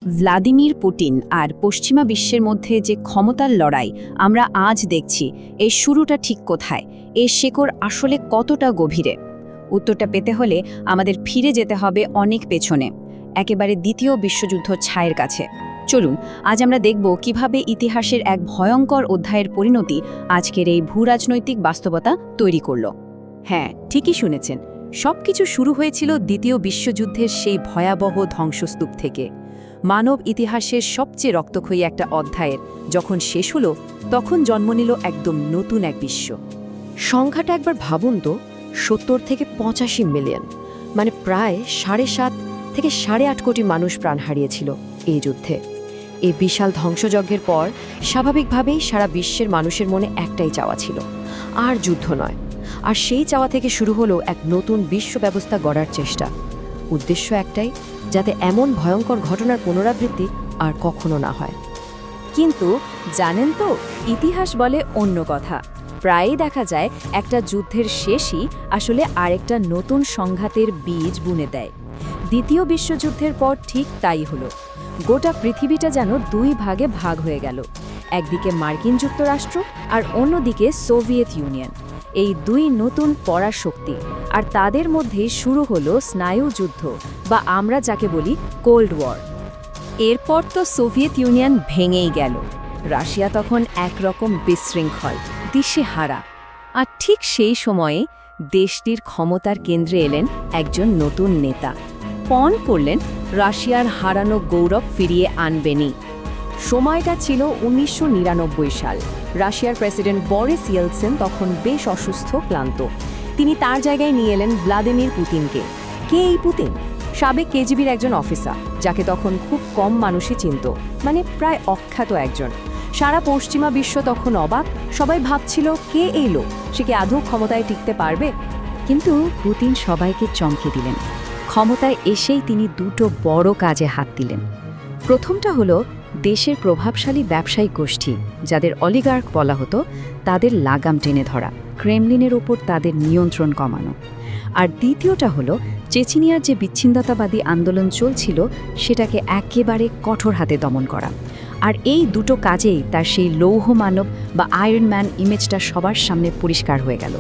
Vladimir Putin আর পশ্চিমা বিশ্বের মধ্যে যে ক্ষমতার লড়াই আমরা আজ দেখছি, এর শুরুটা ঠিক কোথায়? এর শেকড় আসলে কতটা গভীরে? উত্তরটা পেতে হলে আমাদের ফিরে যেতে হবে অনেক পেছনে, একেবারে দ্বিতীয় বিশ্বযুদ্ধ ছায়ের কাছে। চলুন আজ আমরা দেখব কিভাবে ইতিহাসের এক ভয়ঙ্কর অধ্যায়ের পরিণতি আজকের এই ভূরাজনৈতিক বাস্তবতা তৈরি করল। হ্যাঁ, ঠিকই শুনেছেন। সবকিছু শুরু হয়েছিল দ্বিতীয় বিশ্বযুদ্ধের সেই ভয়াবহ ধ্বংসস্তূপ থেকে। মানব ইতিহাসের সবচেয়ে রক্তক্ষয়ী একটা অধ্যায়ের যখন শেষ হলো, তখন জন্ম নিল একদম নতুন এক বিশ্ব। সংখ্যাটা একবার ভাবুন তো, ৭০ থেকে ৮৫ মিলিয়ন, মানে প্রায় ৭.৫ থেকে ৮.৫ কোটি মানুষ প্রাণ হারিয়েছিল এই যুদ্ধে। এই বিশাল ধ্বংসযজ্ঞের পর স্বাভাবিকভাবেই সারা বিশ্বের মানুষের মনে একটাই চাওয়া ছিল, আর যুদ্ধ নয়। আর সেই চাওয়া থেকে শুরু হলো এক নতুন বিশ্ব ব্যবস্থা গড়ার চেষ্টা। উদ্দেশ্য একটাই, যাতে এমন ভয়ঙ্কর ঘটনার পুনরাবৃত্তি আর কখনো না হয়। কিন্তু জানেন তো, ইতিহাস বলে অন্য কথা। প্রায়ই দেখা যায় একটা যুদ্ধের শেষই আসলে আরেকটা নতুন সংঘাতের বীজ বুনে দেয়। দ্বিতীয় বিশ্বযুদ্ধের পর ঠিক তাই হলো। গোটা পৃথিবীটা যেন দুই ভাগে ভাগ হয়ে গেল, একদিকে মার্কিন যুক্তরাষ্ট্র আর অন্যদিকে সোভিয়েত ইউনিয়ন। এই দুই নতুন পরাশক্তি, আর তাদের মধ্যে শুরু হলো স্নায়ুযুদ্ধ, বা আমরা যাকে বলি কোল্ড ওয়ার। এরপর তো সোভিয়েত ইউনিয়ন ভেঙেই গেল। রাশিয়া তখন একরকম বিশৃঙ্খল, দিশেহারা। আর ঠিক সেই সময়ে দেশটির ক্ষমতার কেন্দ্রে এলেন একজন নতুন নেতা। পণ করলেন রাশিয়ার হারানো গৌরব ফিরিয়ে আনবেনই। সময়টা ছিল ১৯৯৯ সাল। রাশিয়ার প্রেসিডেন্ট বরিস ইয়েলসিন তখন বেশ অসুস্থ, ক্লান্ত। তিনি তার জায়গায় নিয়ে এলেন ভ্লাদিমির পুতিনকে। কে এই পুতিন? সাবেক কেজিবির একজন অফিসার, যাকে তখন খুব কম মানুষই চিনত, মানে প্রায় অখ্যাত একজন। সারা পশ্চিমা বিশ্ব তখন অবাক, সবাই ভাবছিল কে এই লোক, সে কি আদৌ ক্ষমতায় টিকতে পারবে? কিন্তু পুতিন সবাইকে চমকে দিলেন। ক্ষমতায় এসেই তিনি দুটো বড় কাজে হাত দিলেন। প্রথমটা হলো দেশের প্রভাবশালী ব্যবসায়িক গোষ্ঠী, যাদের অলিগার্ক বলা হতো, তাদের লাগাম টেনে ধরা, ক্রেমলিনের ওপর তাদের নিয়ন্ত্রণ কমানো। আর দ্বিতীয়টা হলো চেচনিয়ার যে বিচ্ছিন্নতাবাদী আন্দোলন চলছিল, সেটাকে একেবারে কঠোর হাতে দমন করা। আর এই দুটো কাজেই তার সেই লৌহ মানব বা আয়রন ম্যান ইমেজটা সবার সামনে পরিষ্কার হয়ে গেল।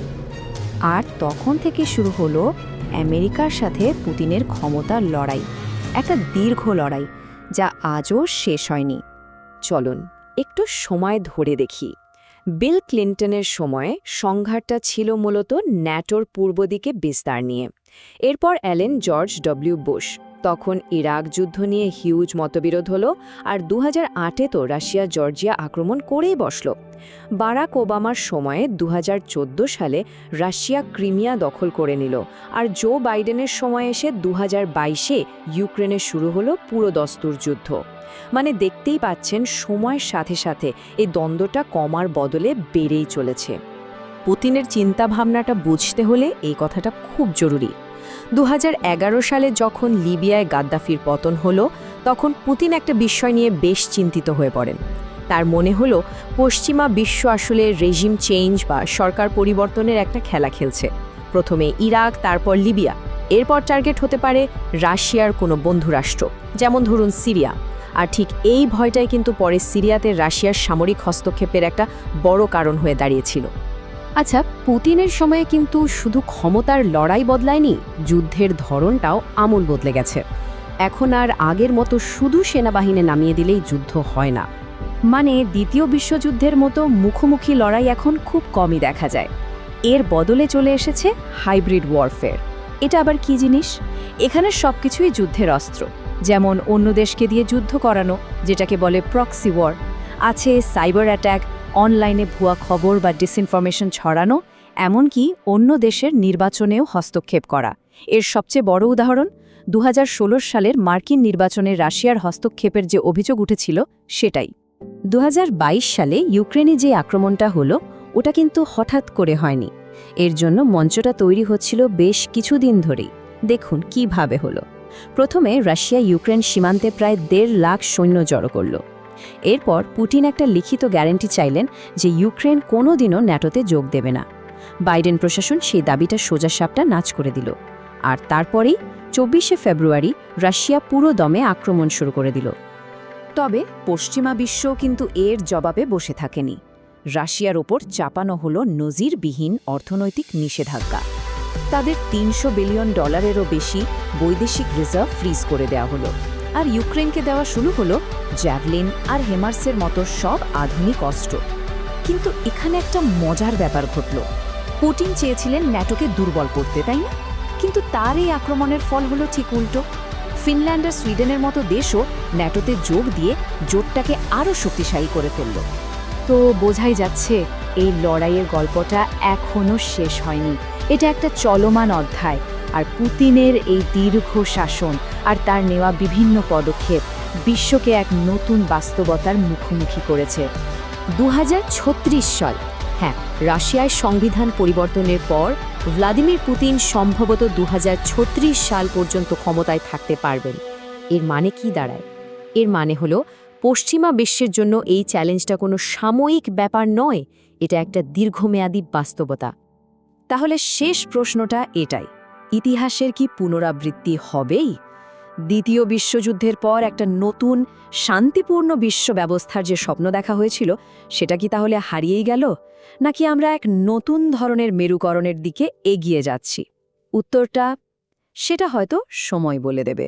আর তখন থেকে শুরু হলো আমেরিকার সাথে পুতিনের ক্ষমতার লড়াই, একটা দীর্ঘ লড়াই, যা আজও শেষ হয়নি। চলুন একটু সময় ধরে দেখি। বিল ক্লিন্টনের সময়ে সংঘাতটা ছিল মূলত ন্যাটোর পূর্ব দিকে বিস্তার নিয়ে। এরপর এলেন জর্জ ডব্লিউ বুশ। তখন ইরাক যুদ্ধ নিয়ে হিউজ মতবিরোধ হলো, আর ২০০৮-এ তো রাশিয়া জর্জিয়া আক্রমণ করেই বসল। বারাক ওবামার সময়ে ২০১৪ সালে রাশিয়া ক্রিমিয়া দখল করে নিল, আর জো বাইডেনের সময় এসে ২০২২-এ ইউক্রেনে শুরু হলো পুরোদস্তুর যুদ্ধ। মানে দেখতেই পাচ্ছেন, সময়ের সাথে সাথে এই দ্বন্দ্বটা কমার বদলে বেড়েই চলেছে। পুতিনের চিন্তাভাবনাটা বুঝতে হলে এই কথাটা খুব জরুরি। ২০১১ সালে যখন লিবিয়ায় গাদ্দাফির পতন হলো, তখন পুতিন একটা বিষয় নিয়ে বেশ চিন্তিত হয়ে পড়েন। তার মনে হলো পশ্চিমা বিশ্ব আসলে রেজিম চেঞ্জ বা সরকার পরিবর্তনের একটা খেলা খেলছে। প্রথমে ইরাক, তারপর লিবিয়া, এরপর টার্গেট হতে পারে রাশিয়ার কোনো বন্ধুরাষ্ট্র, যেমন ধরুন সিরিয়া। আর ঠিক এই ভয়টাই কিন্তু পরে সিরিয়াতে রাশিয়ার সামরিক হস্তক্ষেপের একটা বড় কারণ হয়ে দাঁড়িয়েছিল। আচ্ছা, পুতিনের সময়ে কিন্তু শুধু ক্ষমতার লড়াই বদলায়নি, যুদ্ধের ধরনটাও আমূল বদলে গেছে। এখন আর আগের মতো শুধু সেনাবাহিনী নামিয়ে দিলেই যুদ্ধ হয় না। মানে দ্বিতীয় বিশ্বযুদ্ধের মতো মুখোমুখি লড়াই এখন খুব কমই দেখা যায়। এর বদলে চলে এসেছে হাইব্রিড ওয়ারফেয়ার। এটা আবার কি জিনিস? এখানে সবকিছুই যুদ্ধের অস্ত্র, যেমন অন্য দেশকে দিয়ে যুদ্ধ করানো, যেটাকে বলে প্রক্সি ওয়ার, আছে সাইবার অ্যাট্যাক, অনলাইনে ভুয়া খবর বা ডিসইনফরমেশন ছড়ানো, এমনকি অন্য দেশের নির্বাচনেও হস্তক্ষেপ করা। এর সবচেয়ে বড় উদাহরণ ২০১৬ সালের মার্কিন নির্বাচনে রাশিয়ার হস্তক্ষেপের যে অভিযোগ উঠেছিল, সেটাই। ২০২২ সালে ইউক্রেনে যে আক্রমণটা হলো, ওটা কিন্তু হঠাৎ করে হয়নি। এর জন্য মঞ্চটা তৈরি হচ্ছিল বেশ কিছুদিন ধরেই। দেখুন কিভাবে হলো। প্রথমে রাশিয়া ইউক্রেন সীমান্তে প্রায় ১.৫ লাখ সৈন্য জড়ো করল। এরপর পুতিন একটা লিখিত গ্যারান্টি চাইলেন যে ইউক্রেন কোনোদিনও ন্যাটোতে যোগ দেবে না। বাইডেন প্রশাসন সেই দাবিটা সোজাসাপটা নাচ করে দিল। আর তারপরেই ২৪শে ফেব্রুয়ারি রাশিয়া পুরো দমে আক্রমণ শুরু করে দিল। তবে পশ্চিমা বিশ্ব কিন্তু এর জবাবে বসে থাকেনি। রাশিয়ার ওপর চাপানো হলো নজিরবিহীন অর্থনৈতিক নিষেধাজ্ঞা। তাদের $300 বিলিয়ন বেশি বৈদেশিক রিজার্ভ ফ্রিজ করে দেওয়া হলো, আর ইউক্রেনকে দেওয়া শুরু হলো জ্যাভলিন আর হেমার্সের মতো সব আধুনিক অস্ত্র। কিন্তু এখানে একটা মজার ব্যাপার ঘটল। পুতিন চেয়েছিলেন ন্যাটোকে দুর্বল করতে, তাই না? কিন্তু তার এই আক্রমণের ফল হলো ঠিক উল্টো। ফিনল্যান্ড আর সুইডেনের মতো দেশও ন্যাটোতে যোগ দিয়ে জোটটাকে আরও শক্তিশালী করে ফেলল। তো বোঝাই যাচ্ছে এই লড়াইয়ের গল্পটা এখনও শেষ হয়নি। এটা একটা চলমান অধ্যায়, আর পুতিনের এই দীর্ঘ শাসন আর তার নেওয়া বিভিন্ন পদক্ষেপ বিশ্বকে এক নতুন বাস্তবতার মুখোমুখি করেছে। 2036 সাল, হ্যাঁ, রাশিয়ায় সংবিধান পরিবর্তনের পর ভ্লাদিমির পুতিন সম্ভবত 2036 সাল পর্যন্ত ক্ষমতায় থাকতে পারবেন। এর মানে কি দাঁড়ায়? এর মানে হলো পশ্চিমা বিশ্বের জন্য এই চ্যালেঞ্জটা কোনো সাময়িক ব্যাপার নয়, এটা একটা দীর্ঘমেয়াদী বাস্তবতা। তাহলে শেষ প্রশ্নটা এটাই, ইতিহাসের কি পুনরাবৃত্তি হবেই? দ্বিতীয় বিশ্বযুদ্ধের পর একটা নতুন শান্তিপূর্ণ বিশ্ব ব্যবস্থার যে স্বপ্ন দেখা হয়েছিল, সেটা কি তাহলে হারিয়েই গেল, নাকি আমরা এক নতুন ধরনের মেরুকরণের দিকে এগিয়ে যাচ্ছি? উত্তরটা সেটা হয়তো সময় বলে দেবে।